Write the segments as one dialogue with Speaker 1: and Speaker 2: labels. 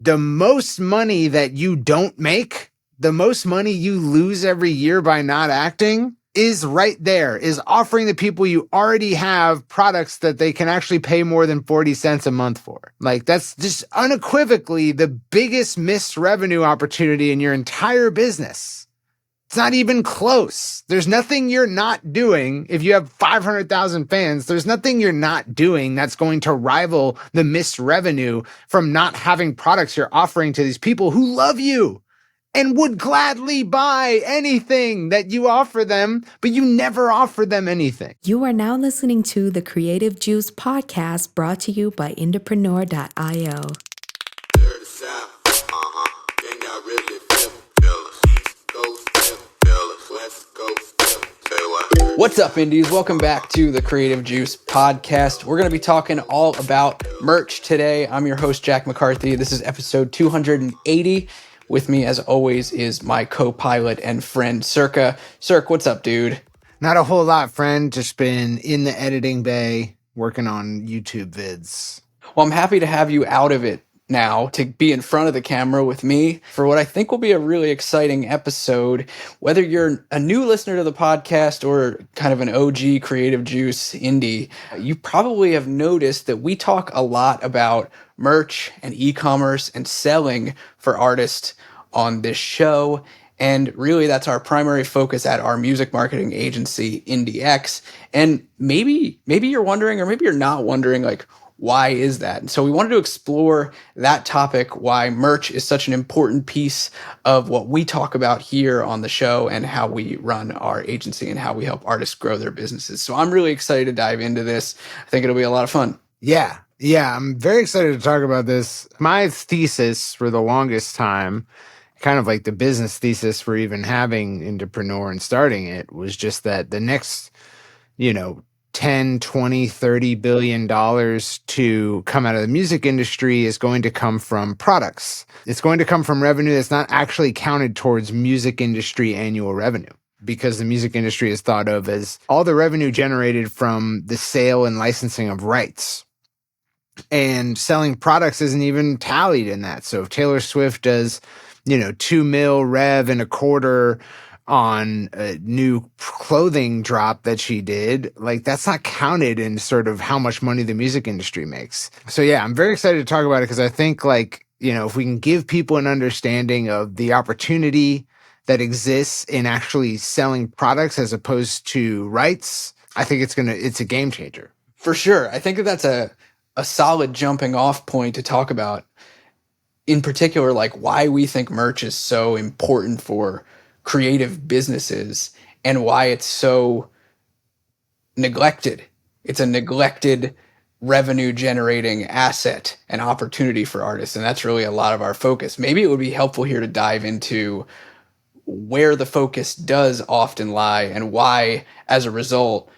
Speaker 1: the most money that you don't make, the most money you lose every year by not acting is right there, is offering the people you already have products that they can actually pay more than 40 cents a month for. Like, that's just unequivocally the biggest missed revenue opportunity in your entire business. It's not even close. There's nothing you're not doing. If you have 500,000 fans, there's nothing you're not doing that's going to rival the missed revenue from not having products you're offering to these people who love you and would gladly buy anything that you offer them, but you never offer them anything.
Speaker 2: You are now listening to the Creative Juice podcast, brought to you by Indepreneur.io.
Speaker 3: What's up, Indies? Welcome back to the Creative Juice podcast. We're going to be talking all about merch today. I'm your host, Jack McCarthy. This is episode 280. With me, as always, is my co-pilot and friend, Circa. Cirque, what's up, dude?
Speaker 1: Not a whole lot, friend. Just been in the editing bay working on YouTube vids.
Speaker 3: Well, I'm happy to have you out of it now to be in front of the camera with me for what I think will be a really exciting episode. Whether you're a new listener to the podcast or kind of an OG Creative Juice indie, you probably have noticed that we talk a lot about merch and e-commerce and selling for artists on this show. And really, that's our primary focus at our music marketing agency, IndieX. And maybe you're wondering, or maybe you're not wondering, like, why is that? And so we wanted to explore that topic, why merch is such an important piece of what we talk about here on the show and how we run our agency and how we help artists grow their businesses. So I'm really excited to dive into this. I think it'll be a lot of fun.
Speaker 1: Yeah, I'm very excited to talk about this. My thesis for the longest time, kind of like the business thesis for even having Indepreneur and starting it, was just that the next, 10, 20, 30 billion dollars to come out of the music industry is going to come from products. It's going to come from revenue that's not actually counted towards music industry annual revenue, because the music industry is thought of as all the revenue generated from the sale and licensing of rights. And selling products isn't even tallied in that. So if Taylor Swift does, 2 mil rev and a quarter on a new clothing drop that she did, like, that's not counted in sort of how much money the music industry makes. So yeah, I'm very excited to talk about it because I think, like, if we can give people an understanding of the opportunity that exists in actually selling products as opposed to rights, I think it's a game changer.
Speaker 3: For sure. I think that's a solid jumping off point to talk about, in particular, like why we think merch is so important for creative businesses and why it's so neglected. It's a neglected revenue generating asset and opportunity for artists. And that's really a lot of our focus. Maybe it would be helpful here to dive into where the focus does often lie and why, as a result,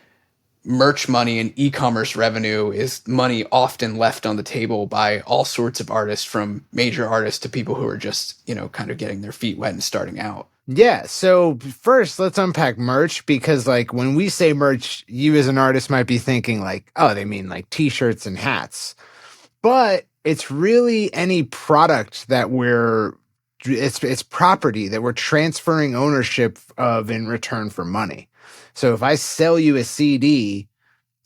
Speaker 3: merch money and e-commerce revenue is money often left on the table by all sorts of artists, from major artists to people who are just, kind of getting their feet wet and starting out.
Speaker 1: Yeah. So first, let's unpack merch, because like when we say merch, you as an artist might be thinking like, oh, they mean like t-shirts and hats, but it's really any product that it's property that we're transferring ownership of in return for money. So if I sell you a CD,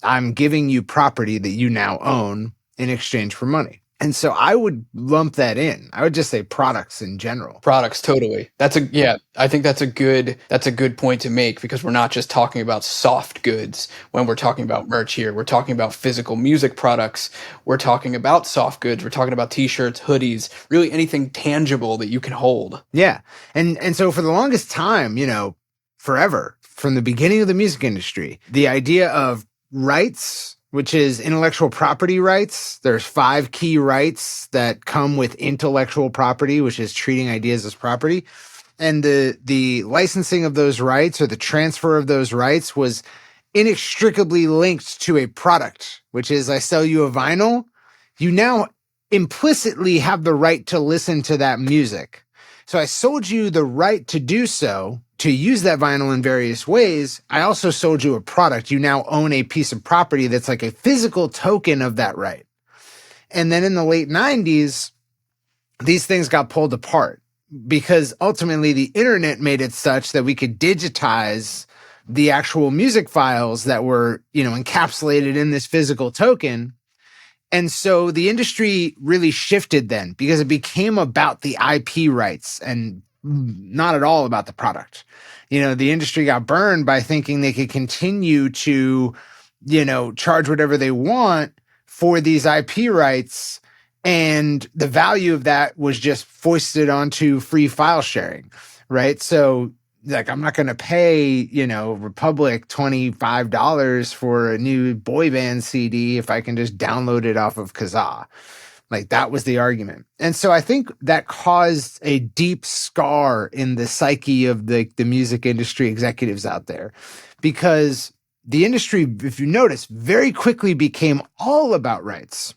Speaker 1: I'm giving you property that you now own in exchange for money. And so I would lump that in. I would just say products in general.
Speaker 3: Products, totally. I think that's a good point to make, because we're not just talking about soft goods when we're talking about merch here. We're talking about physical music products. We're talking about soft goods. We're talking about t-shirts, hoodies, really anything tangible that you can hold.
Speaker 1: Yeah. And so for the longest time, forever, from the beginning of the music industry, the idea of rights, which is intellectual property rights. There's 5 key rights that come with intellectual property, which is treating ideas as property. And the licensing of those rights, or the transfer of those rights, was inextricably linked to a product, which is, I sell you a vinyl. You now implicitly have the right to listen to that music. So I sold you the right to do so, to use that vinyl in various ways. I also sold you a product. You now own a piece of property that's like a physical token of that right. And then in the late 90s, these things got pulled apart because ultimately the internet made it such that we could digitize the actual music files that were, encapsulated in this physical token. And so the industry really shifted then because it became about the IP rights and not at all about the product. The industry got burned by thinking they could continue to, charge whatever they want for these IP rights. And the value of that was just foisted onto free file sharing, right? So like, I'm not going to pay, Republic $25 for a new boy band CD if I can just download it off of Kazaa. Like, that was the argument. And so I think that caused a deep scar in the psyche of the music industry executives out there, because the industry, if you notice, very quickly became all about rights.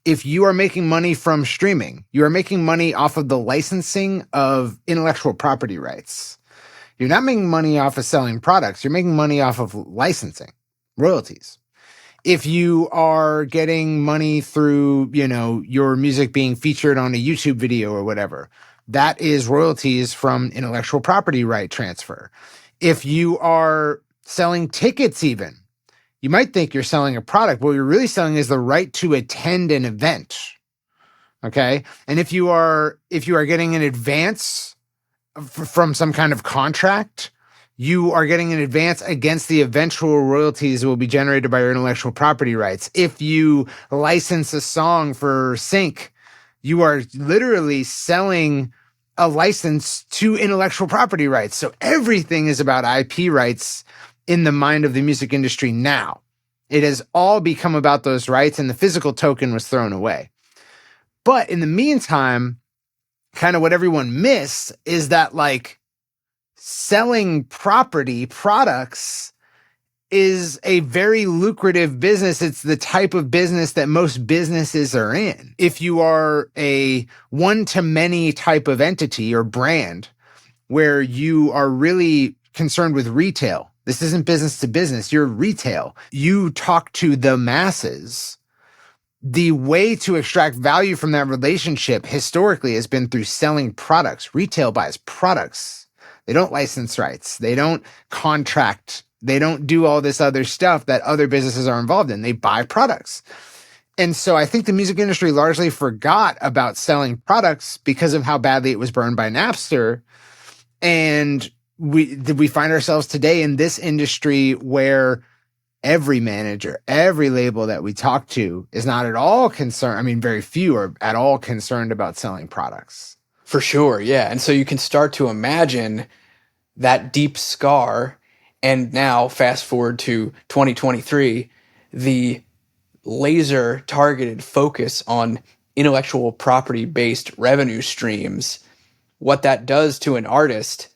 Speaker 1: If you are making money from streaming, you are making money off of the licensing of intellectual property rights. You're not making money off of selling products. You're making money off of licensing, royalties. If you are getting money through, your music being featured on a YouTube video or whatever, that is royalties from intellectual property right transfer. If you are selling tickets even, you might think you're selling a product. What you're really selling is the right to attend an event. Okay. And if you are getting an advance from some kind of contract, you are getting an advance against the eventual royalties that will be generated by your intellectual property rights. If you license a song for sync, you are literally selling a license to intellectual property rights. So everything is about IP rights in the mind of the music industry now. It has all become about those rights, and the physical token was thrown away. But in the meantime, kind of what everyone missed is that, like, selling products is a very lucrative business. It's the type of business that most businesses are in. If you are a one-to-many type of entity or brand where you are really concerned with retail, this isn't business to business, you're retail. You talk to the masses. The way to extract value from that relationship historically has been through selling products. Retail buys products. They don't license rights. They don't contract. They don't do all this other stuff that other businesses are involved in. They buy products. And so I think the music industry largely forgot about selling products because of how badly it was burned by Napster. And we find ourselves today in this industry where every manager, every label that we talk to is not at all concerned. I mean, very few are at all concerned about selling products.
Speaker 3: For sure, yeah. And so you can start to imagine that deep scar. And now, fast forward to 2023, the laser targeted focus on intellectual property based revenue streams, what that does to an artist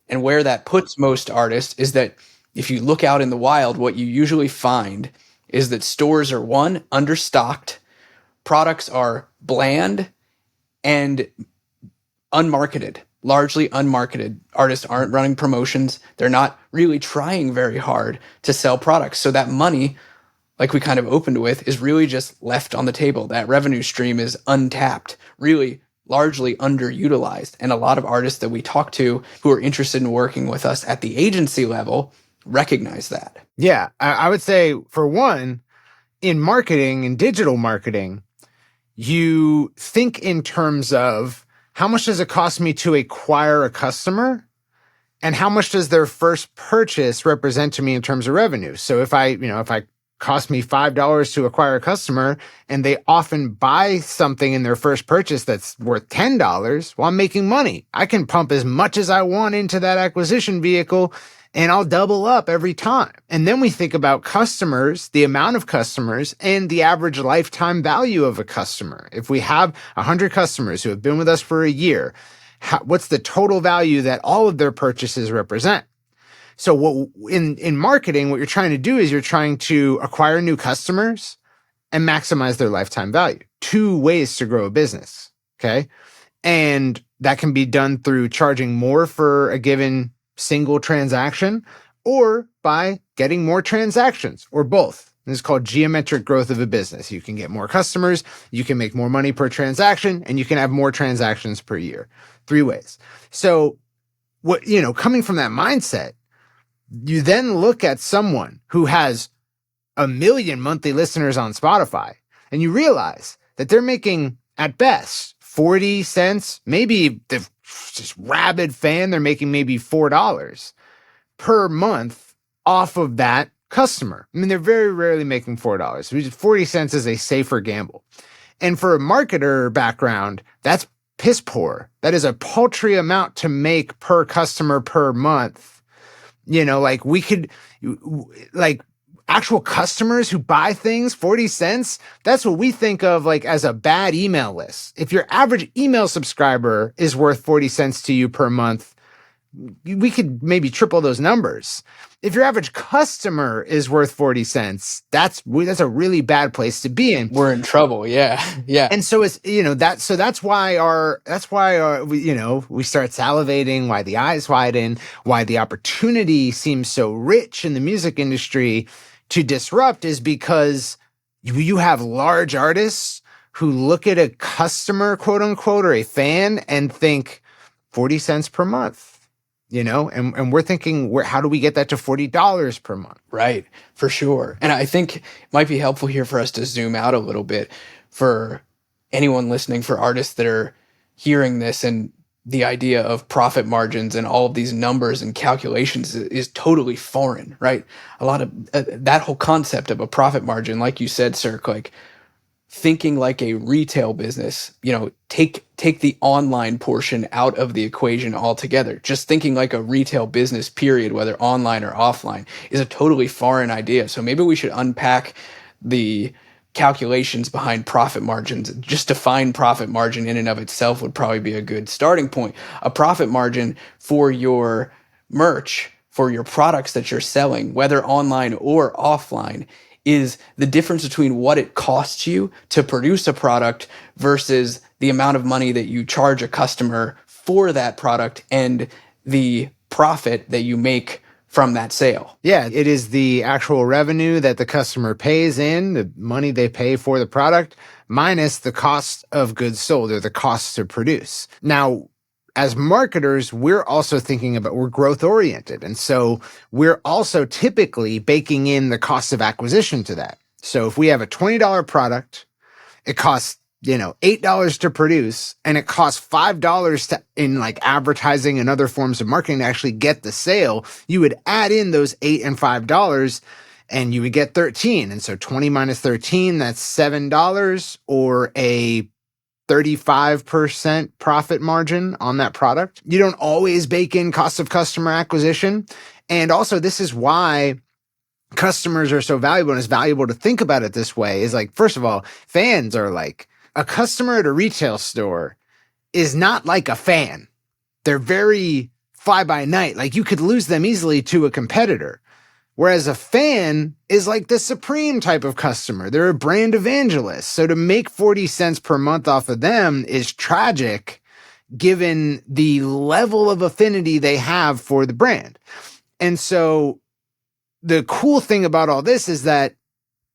Speaker 3: and where that puts most artists is that if you look out in the wild, what you usually find is that stores are, one, understocked, products are bland and unmarketed, largely unmarketed. Artists aren't running promotions. They're not really trying very hard to sell products. So that money, like we kind of opened with, is really just left on the table. That revenue stream is untapped, really largely underutilized. And a lot of artists that we talk to who are interested in working with us at the agency level recognize that.
Speaker 1: Yeah, I would say, for one, in marketing and digital marketing, you think in terms of how much does it cost me to acquire a customer and how much does their first purchase represent to me in terms of revenue. So if I cost me $5 to acquire a customer and they often buy something in their first purchase that's worth $10, well, I'm making money. I can pump as much as I want into that acquisition vehicle and I'll double up every time. And then we think about customers, the amount of customers, and the average lifetime value of a customer. If we have 100 customers who have been with us for a year, what's the total value that all of their purchases represent? So in marketing, what you're trying to do is you're trying to acquire new customers and maximize their lifetime value. Two ways to grow a business, okay? And that can be done through charging more for a given single transaction or by getting more transactions, or both. This is called geometric growth of a business. You can get more customers, you can make more money per transaction, and you can have more transactions per year. 3 ways. So what, coming from that mindset, you then look at someone who has 1 million monthly listeners on Spotify, and you realize that they're making at best 40 cents, maybe the just rabid fan, they're making maybe $4 per month off of that customer. I mean, they're very rarely making $4. 40 cents is a safer gamble. And for a marketer background, that's piss poor. That is a paltry amount to make per customer per month. Like we could, like actual customers who buy things, 40 cents, that's what we think of like as a bad email list. If your average email subscriber is worth 40 cents to you per month, we could maybe triple those numbers. If your average customer is worth 40 cents, that's a really bad place to be in.
Speaker 3: We're in trouble. Yeah. Yeah.
Speaker 1: And so it's, that's why we start salivating, why the eyes widen, why the opportunity seems so rich in the music industry to disrupt is because you have large artists who look at a customer, quote unquote, or a fan and think 40 cents per month. And we're thinking, how do we get that to $40 per month?
Speaker 3: Right, for sure. And I think it might be helpful here for us to zoom out a little bit for anyone listening, for artists that are hearing this, and the idea of profit margins and all of these numbers and calculations is totally foreign, right? A lot of that whole concept of a profit margin, like you said, Cirque, like thinking like a retail business, take the online portion out of the equation altogether. Just thinking like a retail business, period, whether online or offline, is a totally foreign idea. So maybe we should unpack the calculations behind profit margins. Just define profit margin in and of itself would probably be a good starting point. A profit margin for your merch, for your products that you're selling, whether online or offline, is the difference between what it costs you to produce a product versus the amount of money that you charge a customer for that product and the profit that you make from that sale.
Speaker 1: Yeah, it is the actual revenue that the customer pays in, the money they pay for the product, minus the cost of goods sold or the cost to produce. Now, as marketers, we're also thinking about, we're growth oriented. And so we're also typically baking in the cost of acquisition to that. So if we have a $20 product, it costs, $8 to produce, and it costs $5 in like advertising and other forms of marketing to actually get the sale. You would add in those $8 and $5 and you would get 13. And so 20 minus 13, that's $7 or a 35% profit margin on that product. You don't always bake in cost of customer acquisition. And also, this is why customers are so valuable, and it's valuable to think about it this way, is like, first of all, fans are like, a customer at a retail store is not like a fan. They're very fly by night. Like you could lose them easily to a competitor. Whereas a fan is like the supreme type of customer. They're a brand evangelist. So to make 40 cents per month off of them is tragic given the level of affinity they have for the brand. And so the cool thing about all this is that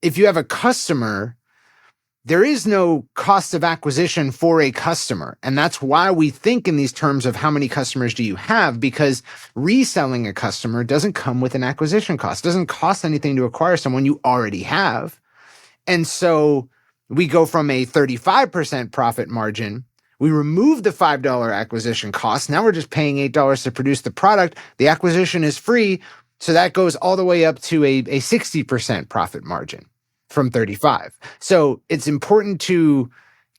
Speaker 1: if you have a customer, there is no cost of acquisition for a customer. And that's why we think in these terms of how many customers do you have, because reselling a customer doesn't come with an acquisition cost. It doesn't cost anything to acquire someone you already have. And so we go from a 35% profit margin. We remove the $5 acquisition cost. Now we're just paying $8 to produce the product. The acquisition is free. So that goes all the way up to a 60% profit margin from 35. So it's important to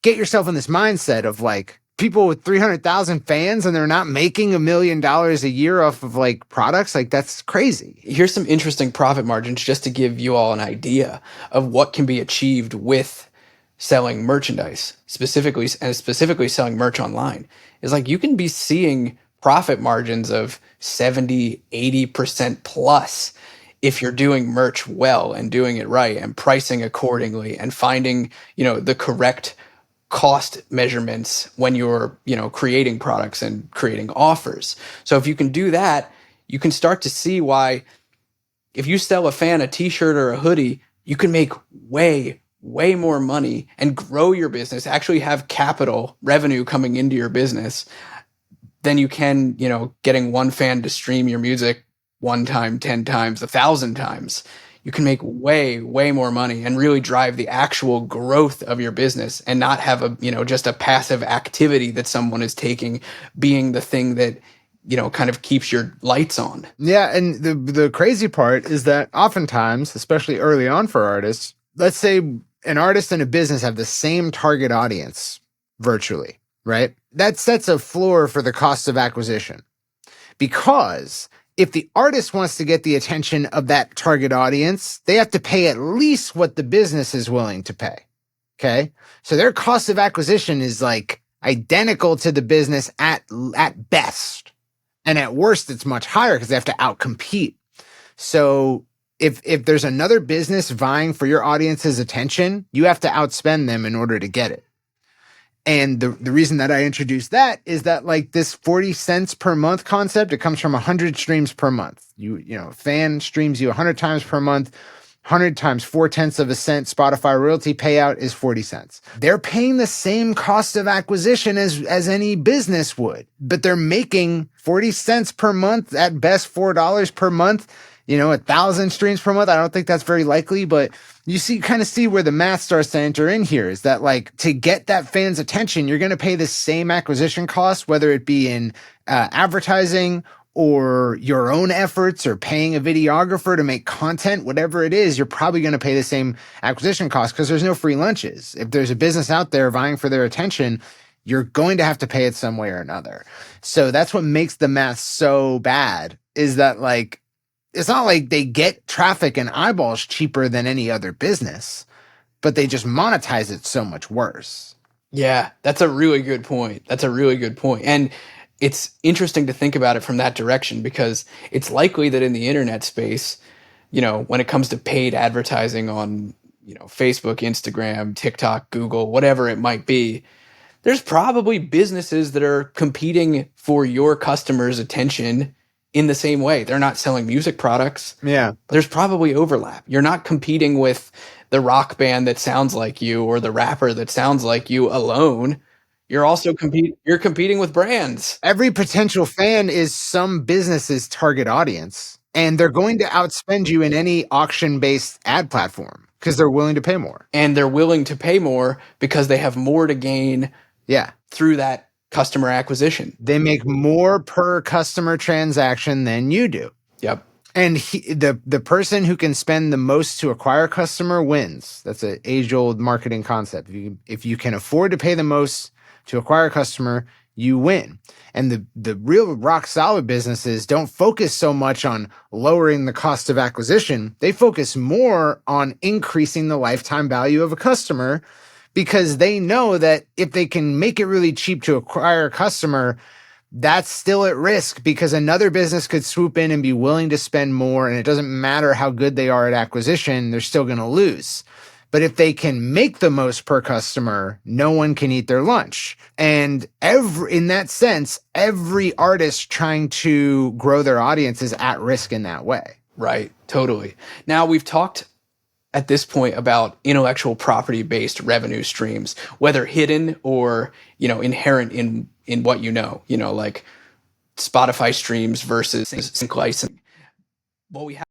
Speaker 1: get yourself in this mindset of like people with 300,000 fans and they're not making $1 million a year off of like products. Like that's crazy.
Speaker 3: Here's some interesting profit margins just to give you all an idea of what can be achieved with selling merchandise, specifically selling merch online. Is like you can be seeing profit margins of 70, 80% plus if you're doing merch well and doing it right and pricing accordingly and finding, the correct cost measurements when you're, creating products and creating offers. So if you can do that, you can start to see why if you sell a fan a t-shirt or a hoodie, you can make way, way more money and grow your business, actually have capital revenue coming into your business than you can, getting one fan to stream your music one time, 10 times, 1,000 times. You can make way, way more money and really drive the actual growth of your business and not have just a passive activity that someone is taking being the thing that, kind of keeps your lights on.
Speaker 1: Yeah. And the crazy part is that oftentimes, especially early on for artists, let's say an artist and a business have the same target audience virtually, right? That sets a floor for the cost of acquisition. Because if the artist wants to get the attention of that target audience, they have to pay at least what the business is willing to pay. Okay. So their cost of acquisition is like identical to the business at best. And at worst, it's much higher because they have to outcompete. So if there's another business vying for your audience's attention, you have to outspend them in order to get it. And the reason that I introduced that is that like this 40 cents per month concept, it comes from 100 streams per month. A fan streams you 100 times per month, 100 times 4/10 of a cent. Spotify royalty payout is 40 cents. They're paying the same cost of acquisition as any business would, but they're making 40 cents per month, at best $4 per month. 1,000 streams per month. I don't think that's very likely, but you kind of see where the math starts to enter in here, is that like to get that fan's attention, you're going to pay the same acquisition cost, whether it be in advertising or your own efforts or paying a videographer to make content, whatever it is, you're probably going to pay the same acquisition cost because there's no free lunches. If there's a business out there vying for their attention, you're going to have to pay it some way or another. So that's what makes the math so bad, is that like, it's not like they get traffic and eyeballs cheaper than any other business, but they just monetize it so much worse.
Speaker 3: Yeah, that's a really good point. And it's interesting to think about it from that direction, because it's likely that in the internet space, when it comes to paid advertising on, Facebook, Instagram, TikTok, Google, whatever it might be, there's probably businesses that are competing for your customers' attention in the same way. They're not selling music products.
Speaker 1: Yeah.
Speaker 3: There's probably overlap. You're not competing with the rock band that sounds like you or the rapper that sounds like you alone. You're also competing with brands.
Speaker 1: Every potential fan is some business's target audience, and they're going to outspend you in any auction-based ad platform because they're willing to pay more.
Speaker 3: And they're willing to pay more because they have more to gain through that customer acquisition.
Speaker 1: They make more per customer transaction than you do.
Speaker 3: Yep.
Speaker 1: And the person who can spend the most to acquire a customer wins. That's an age-old marketing concept. If you can afford to pay the most to acquire a customer, you win. And the real rock-solid businesses don't focus so much on lowering the cost of acquisition. They focus more on increasing the lifetime value of a customer, because they know that if they can make it really cheap to acquire a customer, that's still at risk because another business could swoop in and be willing to spend more, and it doesn't matter how good they are at acquisition, they're still going to lose. But if they can make the most per customer, no one can eat their lunch. And in that sense, every artist trying to grow their audience is at risk in that way.
Speaker 3: Right, totally. Now, we've talked at this point about intellectual property-based revenue streams, whether hidden or, inherent in what like Spotify streams versus sync licensing. Well, we have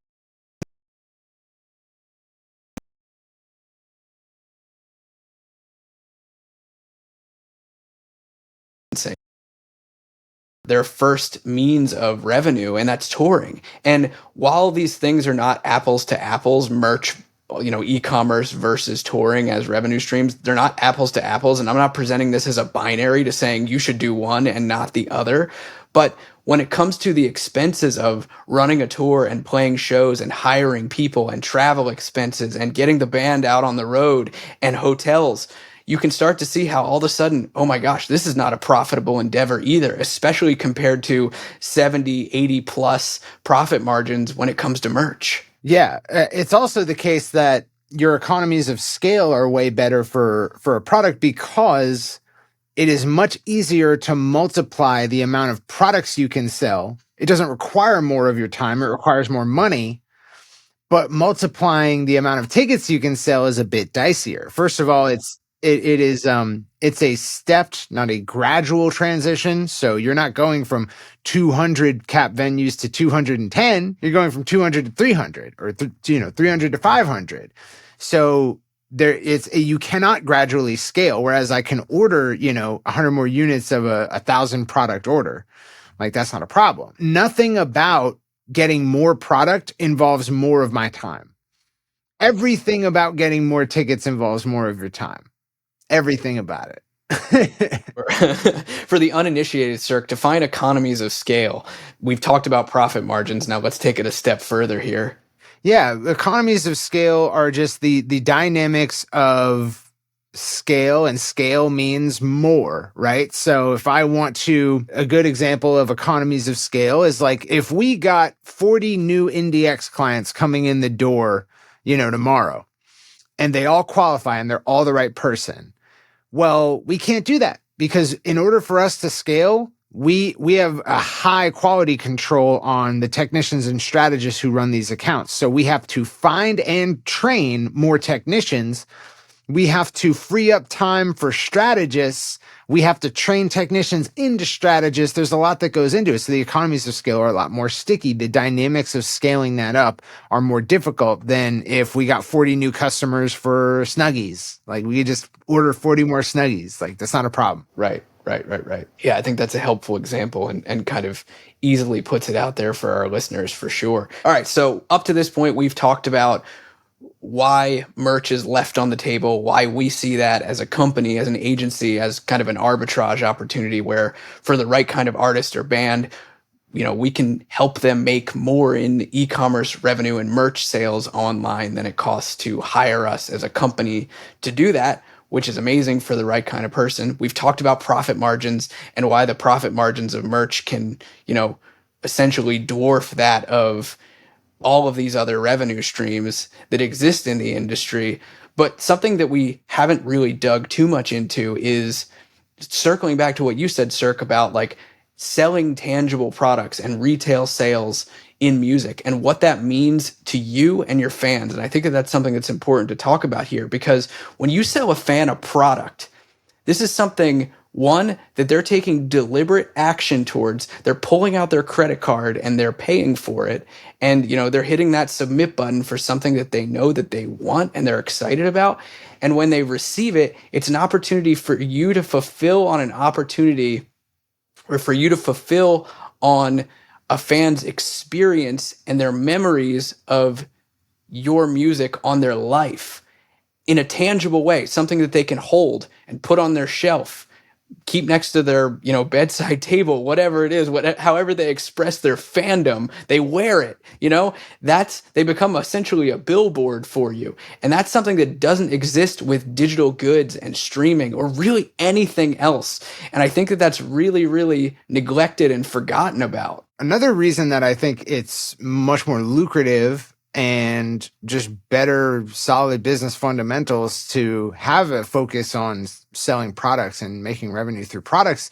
Speaker 3: their first means of revenue, and that's touring. And while these things are not apples to apples, merch, e-commerce versus touring as revenue streams, they're not apples to apples. And I'm not presenting this as a binary to saying you should do one and not the other. But when it comes to the expenses of running a tour and playing shows and hiring people and travel expenses and getting the band out on the road and hotels, you can start to see how all of a sudden, oh my gosh, this is not a profitable endeavor either, especially compared to 70, 80 plus profit margins when it comes to merch.
Speaker 1: Yeah. It's also the case that your economies of scale are way better for a product because it is much easier to multiply the amount of products you can sell. It doesn't require more of your time. It requires more money. but multiplying the amount of tickets you can sell is a bit dicier. First of all, it's a stepped, not a gradual transition. So you're not going from 200 cap venues to 210. You're going from 200 to 300, or 300 to 500. So you cannot gradually scale. Whereas I can order 100 more units of a 1,000 product order. Like, that's not a problem. Nothing about getting more product involves more of my time. Everything about getting more tickets involves more of your time. Everything about it.
Speaker 3: For the uninitiated, Cirque, to find economies of scale, we've talked about profit margins. Now let's take it a step further here.
Speaker 1: Yeah, economies of scale are just the dynamics of scale, and scale means more, right? So if I want to, a good example of economies of scale is like if we got 40 new IndieX clients coming in the door, tomorrow, and they all qualify and they're all the right person. Well, we can't do that because in order for us to scale, we have a high quality control on the technicians and strategists who run these accounts. So we have to find and train more technicians. We have to free up time for strategists. We have to train technicians into strategists. There's a lot that goes into it. So the economies of scale are a lot more sticky. The dynamics of scaling that up are more difficult than if we got 40 new customers for Snuggies. Like, we could just order 40 more Snuggies. Like, that's not a problem.
Speaker 3: Right. Yeah, I think that's a helpful example and kind of easily puts it out there for our listeners for sure. All right, so up to this point, we've talked about why merch is left on the table, why we see that as a company, as an agency, as kind of an arbitrage opportunity where for the right kind of artist or band, we can help them make more in e-commerce revenue and merch sales online than it costs to hire us as a company to do that, which is amazing for the right kind of person. We've talked about profit margins and why the profit margins of merch can, essentially dwarf that of all of these other revenue streams that exist in the industry. But something that we haven't really dug too much into is circling back to what you said, Cirque, about like selling tangible products and retail sales in music and what that means to you and your fans. And I think that that's something that's important to talk about here, because when you sell a fan a product, this is something, one, that they're taking deliberate action towards. They're pulling out their credit card and they're paying for it. And, they're hitting that submit button for something that they know that they want and they're excited about. And when they receive it, it's an opportunity for you to fulfill on an opportunity, or for you to fulfill on a fan's experience and their memories of your music on their life in a tangible way, something that they can hold and put on their shelf, keep next to their, bedside table, whatever it is, however they express their fandom, they wear it, they become essentially a billboard for you. And that's something that doesn't exist with digital goods and streaming or really anything else. And I think that that's really, really neglected and forgotten about.
Speaker 1: Another reason that I think it's much more lucrative and just better solid business fundamentals to have a focus on selling products and making revenue through products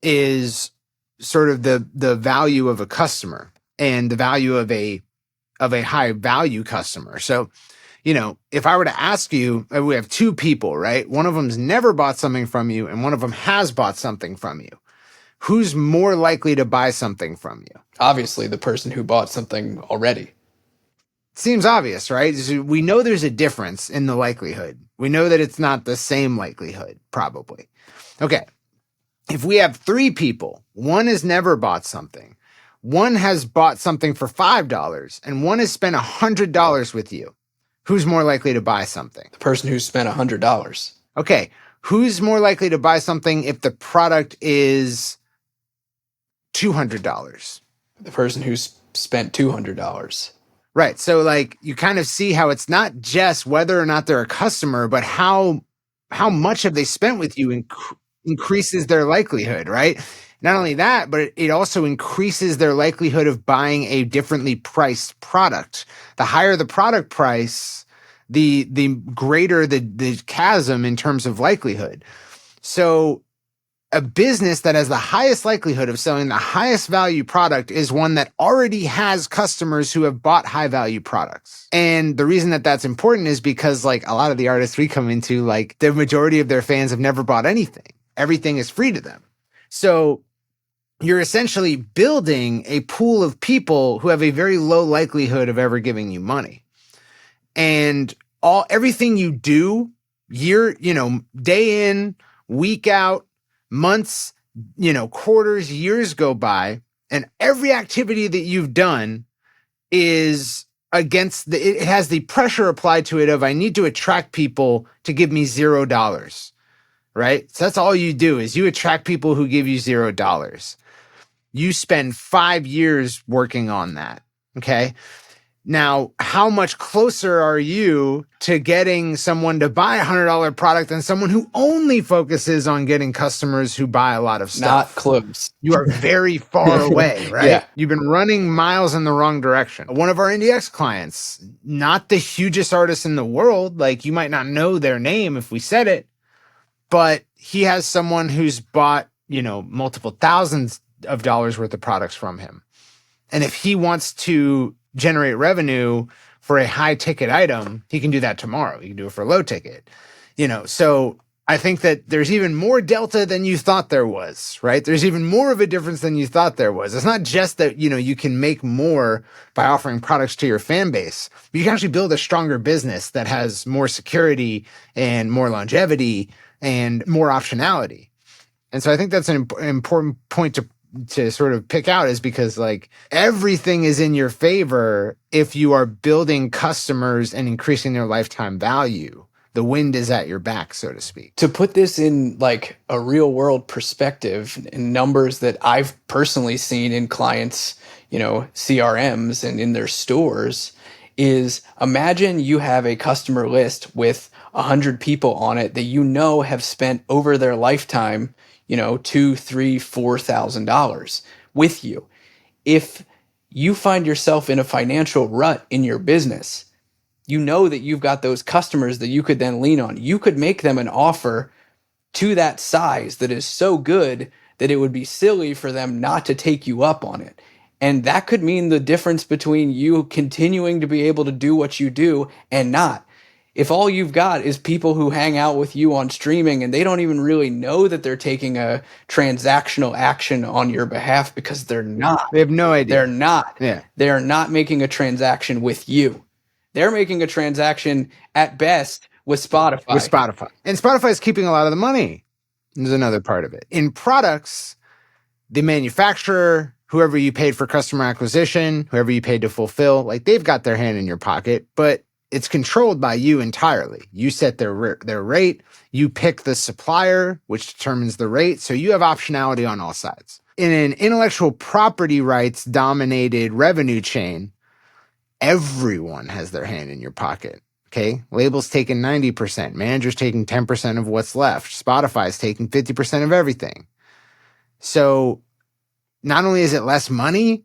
Speaker 1: is sort of the value of a customer and the value of a high value customer. So, if I were to ask you, we have two people, right? One of them's never bought something from you and one of them has bought something from you. Who's more likely to buy something from you?
Speaker 3: Obviously, the person who bought something already.
Speaker 1: Seems obvious, right? We know there's a difference in the likelihood. We know that it's not the same likelihood, probably. Okay. If we have three people, one has never bought something, one has bought something for $5, and one has spent $100 with you, who's more likely to buy something?
Speaker 3: The person who spent $100.
Speaker 1: Okay. Who's more likely to buy something if the product is $200?
Speaker 3: The person who spent $200.
Speaker 1: Right. So like you kind of see how it's not just whether or not they're a customer, but how much have they spent with you increases their likelihood, right? Not only that, but it also increases their likelihood of buying a differently priced product. The higher the product price, the greater the chasm in terms of likelihood. So a business that has the highest likelihood of selling the highest value product is one that already has customers who have bought high value products. And the reason that that's important is because like a lot of the artists we come into, like the majority of their fans have never bought anything. Everything is free to them. So you're essentially building a pool of people who have a very low likelihood of ever giving you money. And everything you do day in, week out, months, quarters, years go by, and every activity that you've done is it has the pressure applied to it of, I need to attract people to give me $0, right? So that's all you do is you attract people who give you $0. You spend 5 years working on that. Okay. Now, how much closer are you to getting someone to buy a $100 product than someone who only focuses on getting customers who buy a lot of stuff?
Speaker 3: Not close.
Speaker 1: You are very far away, right?
Speaker 3: Yeah.
Speaker 1: You've been running miles in the wrong direction. One of our IndieX clients, not the hugest artist in the world, like you might not know their name if we said it, but he has someone who's bought, multiple thousands of dollars worth of products from him. And if he wants to generate revenue for a high ticket item, he can do that tomorrow. He can do it for a low ticket, so I think that there's even more delta than you thought there was, right? There's even more of a difference than you thought there was. It's not just that, you can make more by offering products to your fan base, but you can actually build a stronger business that has more security and more longevity and more optionality. And so I think that's an important point to sort of pick out, is because like everything is in your favor if you are building customers and increasing their lifetime value. The wind is at your back, so to speak.
Speaker 3: To put this in like a real world perspective, in numbers that I've personally seen in clients, CRMs and in their stores, is imagine you have a customer list with 100 people on it that have spent over their lifetime, $2,000, $3,000, $4,000 with you. If you find yourself in a financial rut in your business, that you've got those customers that you could then lean on. You could make them an offer to that size that is so good that it would be silly for them not to take you up on it. And that could mean the difference between you continuing to be able to do what you do and not. If all you've got is people who hang out with you on streaming and they don't even really know that they're taking a transactional action on your behalf, because they're not.
Speaker 1: They have no idea.
Speaker 3: They're not.
Speaker 1: Yeah.
Speaker 3: They're not making a transaction with you. They're making a transaction at best with Spotify.
Speaker 1: And Spotify is keeping a lot of the money. There's another part of it. In products, the manufacturer, whoever you paid for customer acquisition, whoever you paid to fulfill, like they've got their hand in your pocket, but it's controlled by you entirely. You set their rate. You pick the supplier, which determines the rate. So you have optionality on all sides. In an intellectual property rights dominated revenue chain, everyone has their hand in your pocket. Okay. Labels taking 90%, managers taking 10% of what's left. Spotify's taking 50% of everything. So not only is it less money,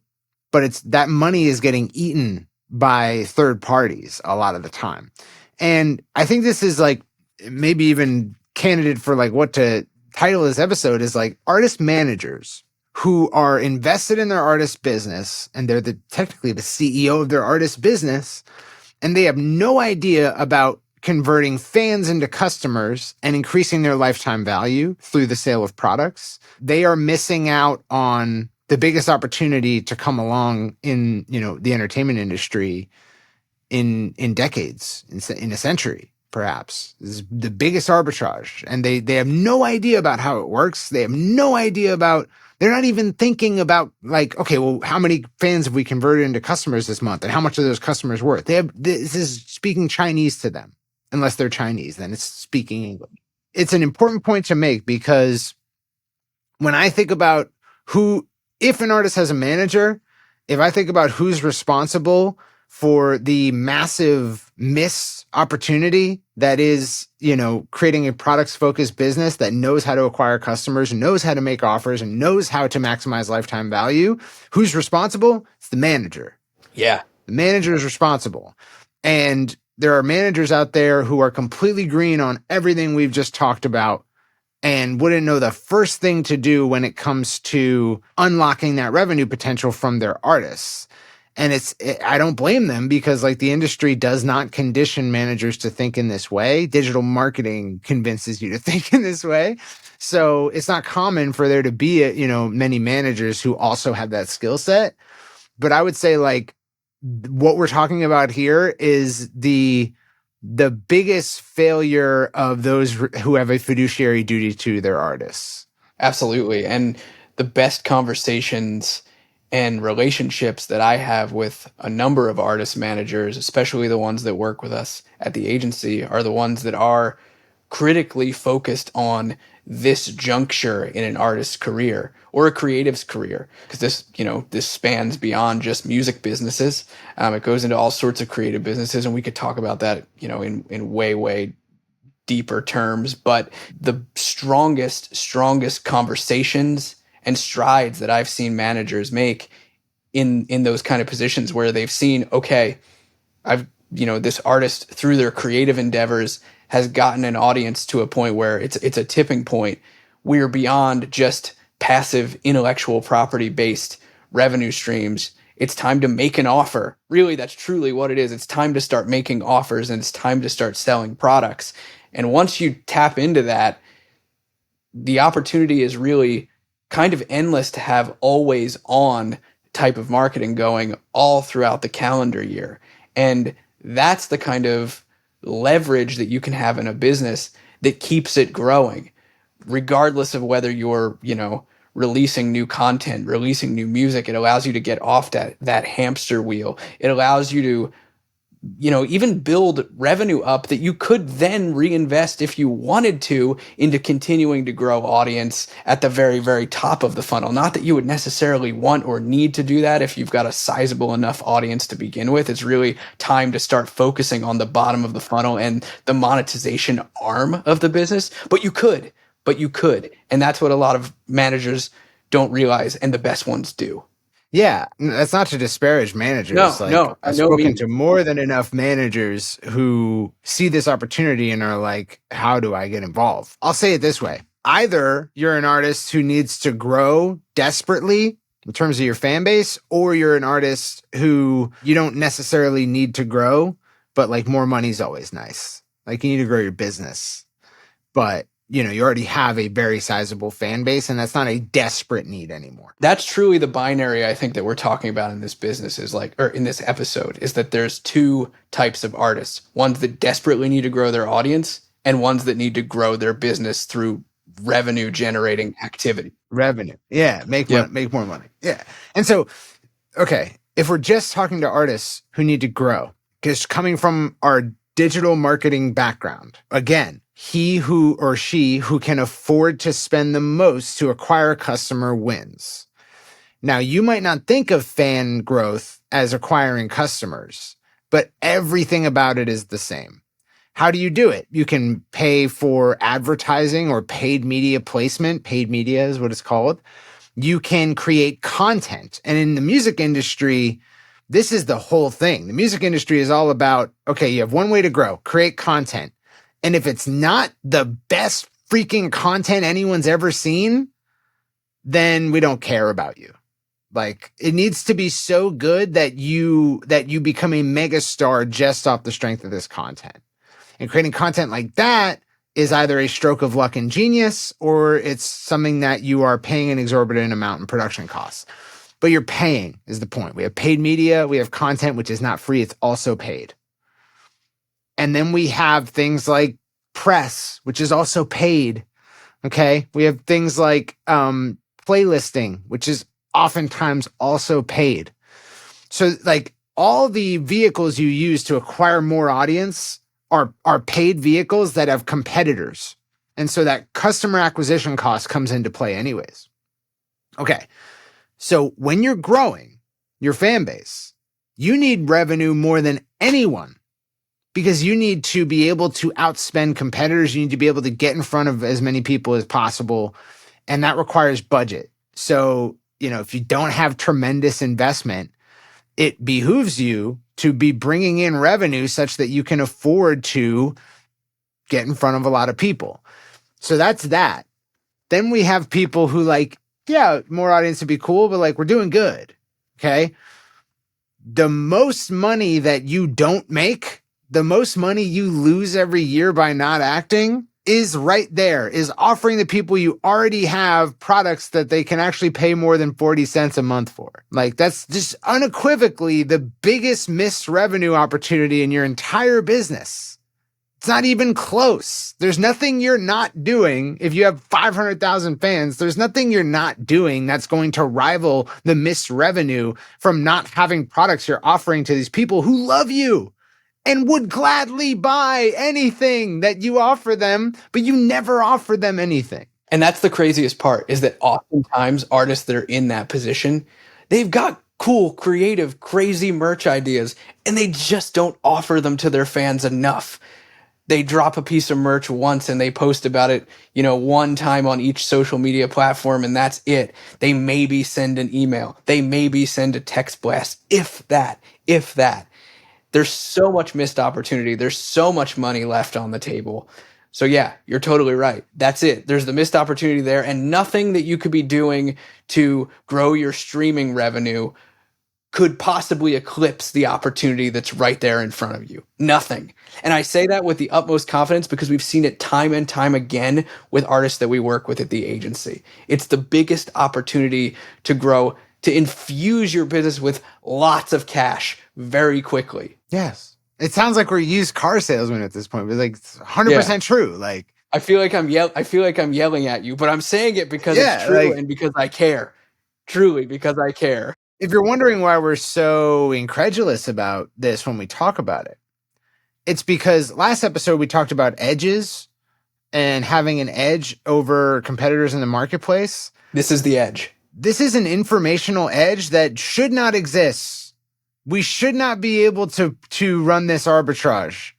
Speaker 1: but that money is getting eaten by third parties a lot of the time. And I think this is like maybe even candidate for like what to title this episode is like artist managers who are invested in their artist business, and they're technically the CEO of their artist business, and they have no idea about converting fans into customers and increasing their lifetime value through the sale of products. They are missing out on the biggest opportunity to come along in, the entertainment industry in decades, in a century, perhaps. This is the biggest arbitrage. And they have no idea about how it works. They have no idea they're not even thinking about like, okay, well, how many fans have we converted into customers this month? And how much are those customers worth? This is speaking Chinese to them. Unless they're Chinese, then it's speaking English. It's an important point to make, because when I think about if an artist has a manager, if I think about who's responsible for the massive missed opportunity that is, creating a products focused business that knows how to acquire customers, knows how to make offers, and knows how to maximize lifetime value, who's responsible? It's the manager.
Speaker 3: Yeah.
Speaker 1: The manager is responsible. And there are managers out there who are completely green on everything we've just talked about, and wouldn't know the first thing to do when it comes to unlocking that revenue potential from their artists. And I don't blame them, because like the industry does not condition managers to think in this way. Digital marketing convinces you to think in this way. So it's not common for there to be, many managers who also have that skill set. But I would say like what we're talking about here is the biggest failure of those who have a fiduciary duty to their artists.
Speaker 3: Absolutely. And the best conversations and relationships that I have with a number of artist managers, especially the ones that work with us at the agency, are the ones that are critically focused on this juncture in an artist's career or a creative's career, because this spans beyond just music businesses. It goes into all sorts of creative businesses, and we could talk about that in way deeper terms. But the strongest conversations and strides that I've seen managers make in those kind of positions, where they've seen, okay, this artist through their creative endeavors has gotten an audience to a point where it's a tipping point. We're beyond just passive intellectual property based revenue streams. It's time to make an offer. Really, that's truly what it is. It's time to start making offers, and it's time to start selling products. And once you tap into that, the opportunity is really kind of endless to have always on type of marketing going all throughout the calendar year. And that's the kind of leverage that you can have in a business that keeps it growing, regardless of whether you're, releasing new content, releasing new music. It allows you to get off that hamster wheel. It allows you to, even build revenue up that you could then reinvest if you wanted to into continuing to grow audience at the very, very top of the funnel. Not that you would necessarily want or need to do that if you've got a sizable enough audience to begin with. It's really time to start focusing on the bottom of the funnel and the monetization arm of the business. But you could. And that's what a lot of managers don't realize, and the best ones do.
Speaker 1: Yeah, that's not to disparage managers.
Speaker 3: No,
Speaker 1: I've spoken to more than enough managers who see this opportunity and are like, how do I get involved? I'll say it this way. Either you're an artist who needs to grow desperately in terms of your fan base, or you're an artist who you don't necessarily need to grow, but like more money's always nice. Like you need to grow your business, but you already have a very sizable fan base, and that's not a desperate need anymore.
Speaker 3: That's truly the binary I think that we're talking about in this business or in this episode, is that there's two types of artists: ones that desperately need to grow their audience, and ones that need to grow their business through revenue generating activity.
Speaker 1: Revenue. Yeah. Make more money. Yeah. And so, okay, if we're just talking to artists who need to grow, because coming from our digital marketing background, again, he who or she who can afford to spend the most to acquire a customer wins. Now, you might not think of fan growth as acquiring customers, but everything about it is the same. How do you do it? You can pay for advertising or paid media placement. Paid media is what it's called. You can create content. And in the music industry, this is the whole thing. The music industry is all about, okay, you have one way to grow: create content. And if it's not the best freaking content anyone's ever seen, then we don't care about you. Like, it needs to be so good that you become a mega star just off the strength of this content. And creating content like that is either a stroke of luck and genius, or it's something that you are paying an exorbitant amount in production costs. But you're paying is the point. We have paid media. We have content, which is not free. It's also paid. And then we have things like press, which is also paid. Okay. We have things like playlisting, which is oftentimes also paid. So like all the vehicles you use to acquire more audience are paid vehicles that have competitors. And so that customer acquisition cost comes into play anyways. Okay. So when you're growing your fan base, you need revenue more than anyone, because you need to be able to outspend competitors. You need to be able to get in front of as many people as possible. And that requires budget. So, if you don't have tremendous investment, it behooves you to be bringing in revenue such that you can afford to get in front of a lot of people. So that's that. Then we have people who like, yeah, more audience would be cool, but like we're doing good. Okay. The most money that you don't make, the most money you lose every year by not acting is right there, is offering the people you already have products that they can actually pay more than 40 cents a month for. Like that's just unequivocally the biggest missed revenue opportunity in your entire business. It's not even close. There's nothing you're not doing. If you have 500,000 fans, there's nothing you're not doing that's going to rival the missed revenue from not having products you're offering to these people who love you and would gladly buy anything that you offer them, but you never offer them anything.
Speaker 3: And that's the craziest part, is that oftentimes artists that are in that position, they've got cool, creative, crazy merch ideas, and they just don't offer them to their fans enough. They drop a piece of merch once and they post about it, one time on each social media platform, and that's it. They maybe send an email. They maybe send a text blast, if that. There's so much missed opportunity. There's so much money left on the table. So yeah, you're totally right. That's it. There's the missed opportunity there, and nothing that you could be doing to grow your streaming revenue could possibly eclipse the opportunity that's right there in front of you. Nothing. And I say that with the utmost confidence because we've seen it time and time again with artists that we work with at the agency. It's the biggest opportunity to grow, to infuse your business with lots of cash very quickly.
Speaker 1: Yes. It sounds like we're used car salesmen at this point, but like it's 100% true. Like
Speaker 3: I feel like I'm yelling at you, but I'm saying it because it's true, and because I care. Truly, because I care.
Speaker 1: If you're wondering why we're so incredulous about this when we talk about it, it's because last episode we talked about edges and having an edge over competitors in the marketplace.
Speaker 3: This is the edge.
Speaker 1: This is an informational edge that should not exist. We should not be able to run this arbitrage.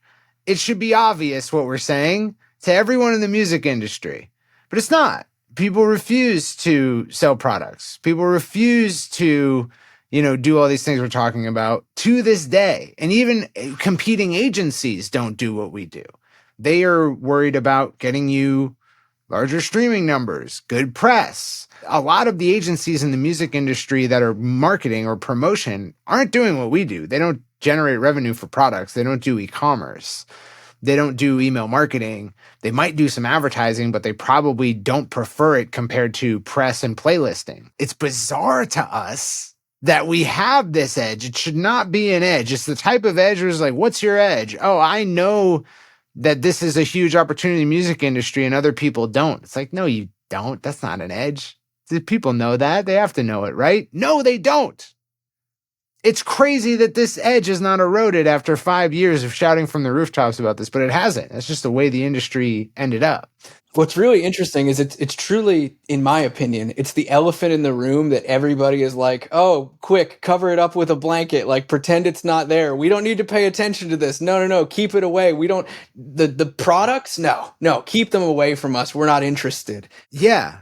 Speaker 1: It should be obvious what we're saying to everyone in the music industry, but it's not. People refuse to sell products. People refuse to, do all these things we're talking about to this day. And even competing agencies don't do what we do. They are worried about getting you larger streaming numbers, good press. A lot of the agencies in the music industry that are marketing or promotion aren't doing what we do. They don't generate revenue for products. They don't do e-commerce. They don't do email marketing. They might do some advertising, but they probably don't prefer it compared to press and playlisting. It's bizarre to us that we have this edge. It should not be an edge. It's the type of edge where it's like, what's your edge? Oh, I know that this is a huge opportunity in the music industry and other people don't. It's like, no, you don't. That's not an edge. The people know that. They have to know it, right? No, they don't. It's crazy that this edge is not eroded after 5 years of shouting from the rooftops about this, but it hasn't. That's just the way the industry ended up.
Speaker 3: What's really interesting is it's truly, in my opinion, it's the elephant in the room that everybody is like, oh, quick, cover it up with a blanket, like pretend it's not there. We don't need to pay attention to this. No, keep it away. We don't, the products, no, keep them away from us. We're not interested.
Speaker 1: Yeah.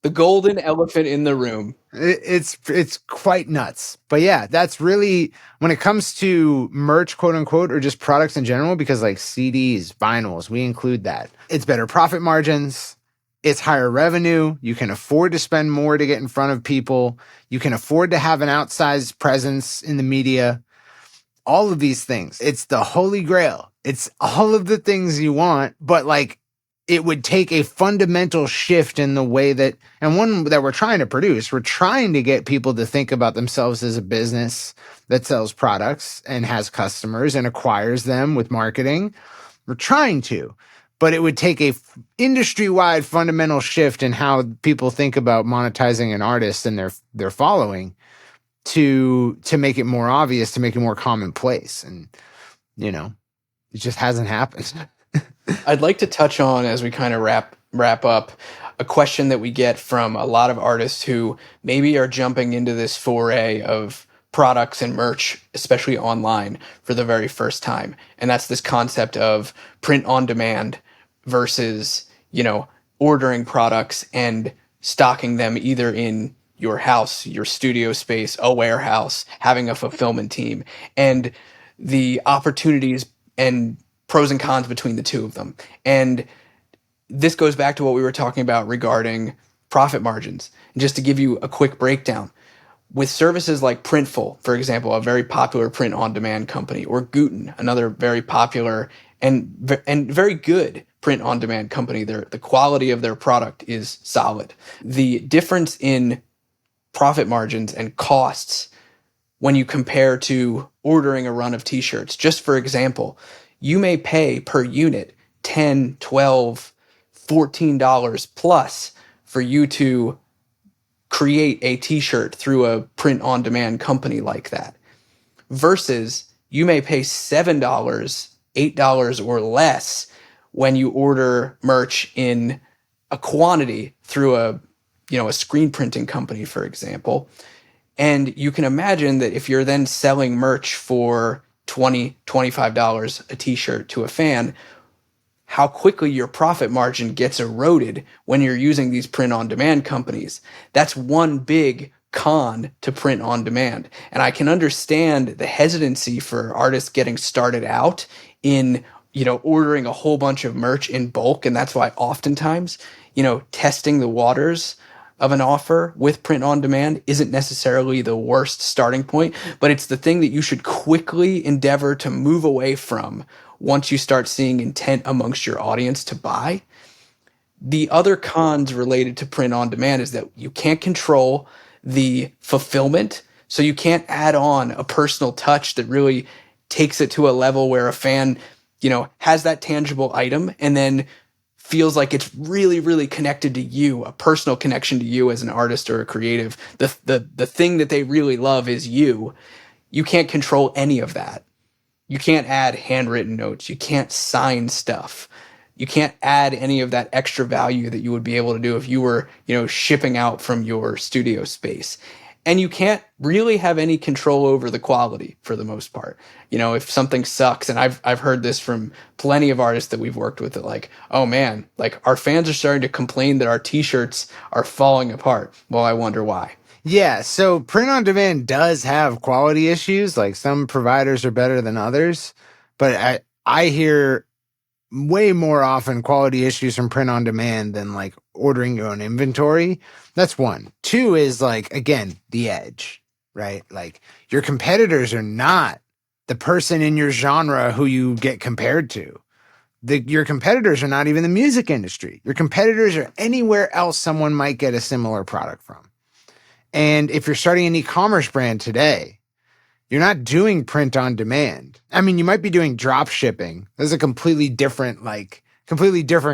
Speaker 3: The golden elephant in the room.
Speaker 1: It's quite nuts. But yeah, that's really, when it comes to merch, quote unquote, or just products in general, because like CDs, vinyls, we include that. It's better profit margins. It's higher revenue. You can afford to spend more to get in front of people. You can afford to have an outsized presence in the media. All of these things. It's the holy grail. It's all of the things you want, but like, it would take a fundamental shift in the way that, and one that we're trying to produce. We're trying to get people to think about themselves as a business that sells products and has customers and acquires them with marketing. We're trying to, but it would take a industry-wide fundamental shift in how people think about monetizing an artist and their following to make it more obvious, to make it more commonplace. And, it just hasn't happened.
Speaker 3: I'd like to touch on, as we kind of wrap up, a question that we get from a lot of artists who maybe are jumping into this foray of products and merch, especially online, for the very first time. And that's this concept of print on demand versus, ordering products and stocking them either in your house, your studio space, a warehouse, having a fulfillment team, and the opportunities and pros and cons between the two of them. And this goes back to what we were talking about regarding profit margins. And just to give you a quick breakdown, with services like Printful, for example, a very popular print-on-demand company, or Guten, another very popular and very good print-on-demand company, the quality of their product is solid. The difference in profit margins and costs when you compare to ordering a run of t-shirts, just for example, you may pay per unit $10, $12, $14 plus for you to create a t-shirt through a print-on-demand company like that, versus you may pay $7, $8 or less when you order merch in a quantity through a screen printing company, for example. And you can imagine that if you're then selling merch for $20, $25 a t-shirt to a fan, how quickly your profit margin gets eroded when you're using these print on demand companies. That's one big con to print on demand. And I can understand the hesitancy for artists getting started out in, ordering a whole bunch of merch in bulk. And that's why oftentimes, testing the waters of an offer with print on demand isn't necessarily the worst starting point, but it's the thing that you should quickly endeavor to move away from once you start seeing intent amongst your audience to buy. The other cons related to print on demand is that you can't control the fulfillment. So you can't add on a personal touch that really takes it to a level where a fan, has that tangible item and then feels like it's really, really connected to you, a personal connection to you as an artist or a creative. The thing that they really love is you. You can't control any of that. You can't add handwritten notes. You can't sign stuff. You can't add any of that extra value that you would be able to do if you were, shipping out from your studio space. And you can't really have any control over the quality for the most part. If something sucks, and I've heard this from plenty of artists that we've worked with, that like, oh man, like our fans are starting to complain that our t-shirts are falling apart. Well, I wonder why.
Speaker 1: Yeah, so print on demand does have quality issues. Like some providers are better than others, but I hear way more often quality issues from print on demand than like ordering your own inventory. That's one. Two is like, again, the edge, right? Like your competitors are not the person in your genre who you get compared to. Your competitors are not even the music industry. Your competitors are anywhere else someone might get a similar product from. And if you're starting an e-commerce brand today, you're not doing print on demand. I mean, you might be doing drop shipping. That's a completely different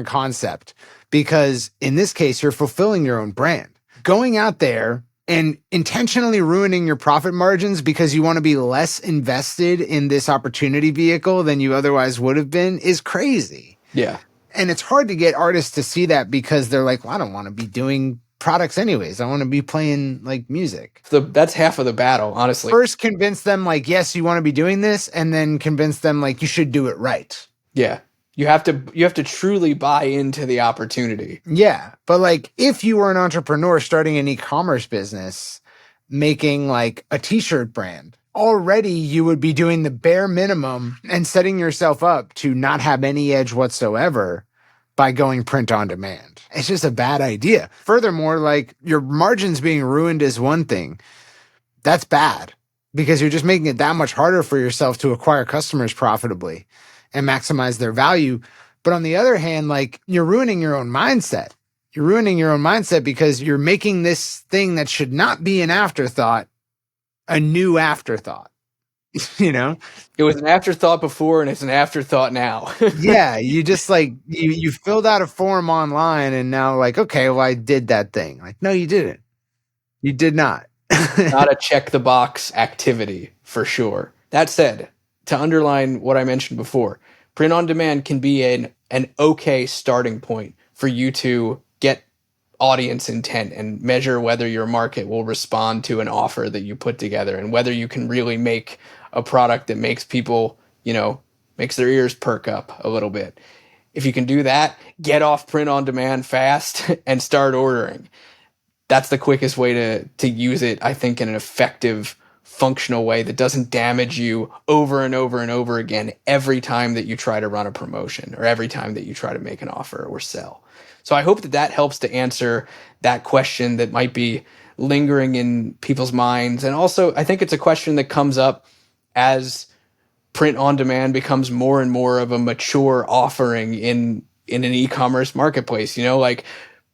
Speaker 1: concept, because in this case, you're fulfilling your own brand. Going out there and intentionally ruining your profit margins because you want to be less invested in this opportunity vehicle than you otherwise would have been is crazy.
Speaker 3: Yeah.
Speaker 1: And it's hard to get artists to see that because they're like, well, I don't want to be doing products anyways. I want to be playing like music.
Speaker 3: That's half of the battle, honestly.
Speaker 1: First convince them like, yes, you want to be doing this, and then convince them like you should do it right.
Speaker 3: Yeah. You have to truly buy into the opportunity.
Speaker 1: Yeah. But like if you were an entrepreneur starting an e-commerce business, making like a t-shirt brand, already you would be doing the bare minimum and setting yourself up to not have any edge whatsoever by going print on demand. It's just a bad idea. Furthermore, like your margins being ruined is one thing. That's bad because you're just making it that much harder for yourself to acquire customers profitably and maximize their value. But on the other hand, like you're ruining your own mindset. You're ruining your own mindset because you're making this thing that should not be an afterthought a new afterthought.
Speaker 3: It was an afterthought before and it's an afterthought now.
Speaker 1: Yeah, you just like you filled out a form online and now like, okay, well, I did that thing. Like, no, you didn't. You did not.
Speaker 3: Not a check the box activity for sure. That said, to underline what I mentioned before, print on demand can be an okay starting point for you to get audience intent and measure whether your market will respond to an offer that you put together and whether you can really make a product that makes people, makes their ears perk up a little bit. If you can do that, get off print on demand fast and start ordering. That's the quickest way to use it, I think, in an effective functional way that doesn't damage you over and over and over again every time that you try to run a promotion or every time that you try to make an offer or sell. So I hope that that helps to answer that question that might be lingering in people's minds. And also, I think it's a question that comes up as print on demand becomes more and more of a mature offering in an e-commerce marketplace. You know, like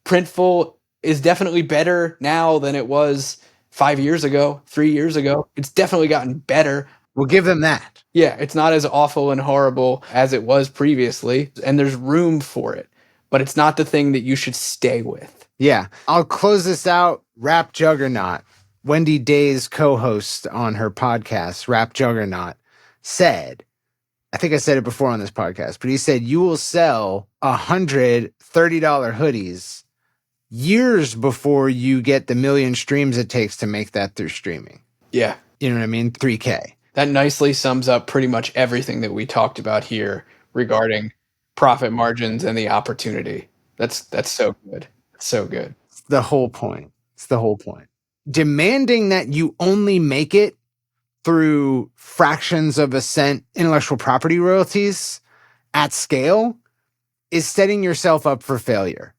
Speaker 3: Printful is definitely better now than it was 5 years ago, 3 years ago. It's definitely gotten better.
Speaker 1: We'll give them that.
Speaker 3: Yeah, it's not as awful and horrible as it was previously, and there's room for it, but it's not the thing that you should stay with.
Speaker 1: Yeah. I'll close this out. Rap Juggernaut, Wendy Day's co-host on her podcast, Rap Juggernaut, said, I think I said it before on this podcast, but he said, you will sell $130 hoodies years before you get the million streams it takes to make that through streaming.
Speaker 3: Yeah.
Speaker 1: You know what I mean? 3K.
Speaker 3: That nicely sums up pretty much everything that we talked about here regarding profit margins and the opportunity. That's so good. It's so good.
Speaker 1: It's the whole point. It's the whole point. Demanding that you only make it through fractions of a cent intellectual property royalties at scale is setting yourself up for failure.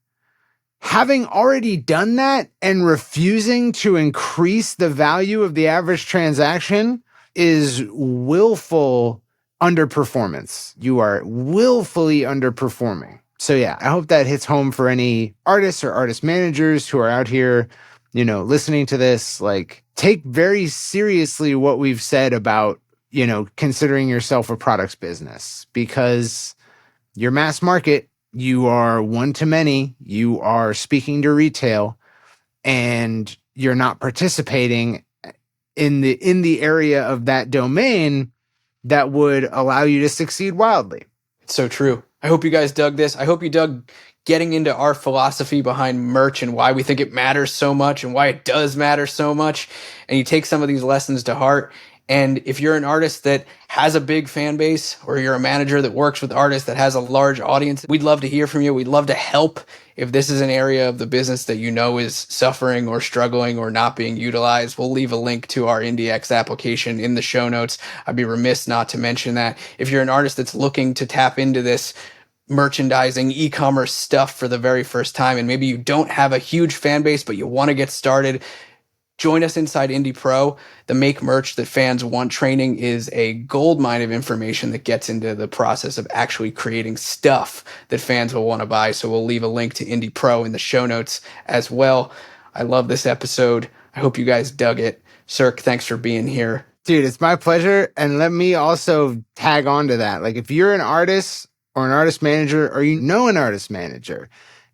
Speaker 1: Having already done that and refusing to increase the value of the average transaction is willful underperformance. You are willfully underperforming. So yeah, I hope that hits home for any artists or artist managers who are out here, you know, listening to this. Like, take very seriously what we've said about, you know, considering yourself a products business, because you're mass market. You are one to many, you are speaking to retail, and you're not participating in the area of that domain that would allow you to succeed wildly.
Speaker 3: It's so true. I hope you guys dug this. I hope you dug getting into our philosophy behind merch and why we think it matters so much and why it does matter so much. And you take some of these lessons to heart. And if you're an artist that has a big fan base, or you're a manager that works with artists that has a large audience, we'd love to hear from you. We'd love to help if this is an area of the business that you know is suffering or struggling or not being utilized. We'll leave a link to our IndieX application in the show notes. I'd be remiss not to mention that. If you're an artist that's looking to tap into this merchandising, e-commerce stuff for the very first time, and maybe you don't have a huge fan base, but you want to get started, join us inside Indie Pro. The Make Merch That Fans Want training is a goldmine of information that gets into the process of actually creating stuff that fans will want to buy. So we'll leave a link to Indie Pro in the show notes as well. I love this episode. I hope you guys dug it. Cirque, thanks for being here.
Speaker 1: Dude, it's my pleasure. And let me also tag on to that. Like, if you're an artist or an artist manager, or you know an artist manager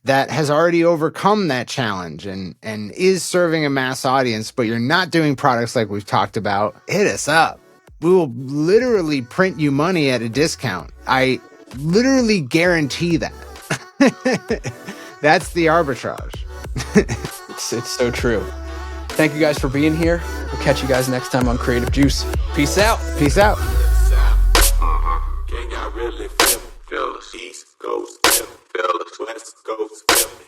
Speaker 1: that has already overcome that challenge and is serving a mass audience, but you're not doing products like we've talked about, hit us up. We will literally print you money at a discount. I literally guarantee that. That's the arbitrage.
Speaker 3: It's so true. Thank you guys for being here. We'll catch you guys next time on Creative Juice. Peace out.
Speaker 1: Peace out.
Speaker 4: Gang, I really feel the East Coast, feel the West Coast, feel me.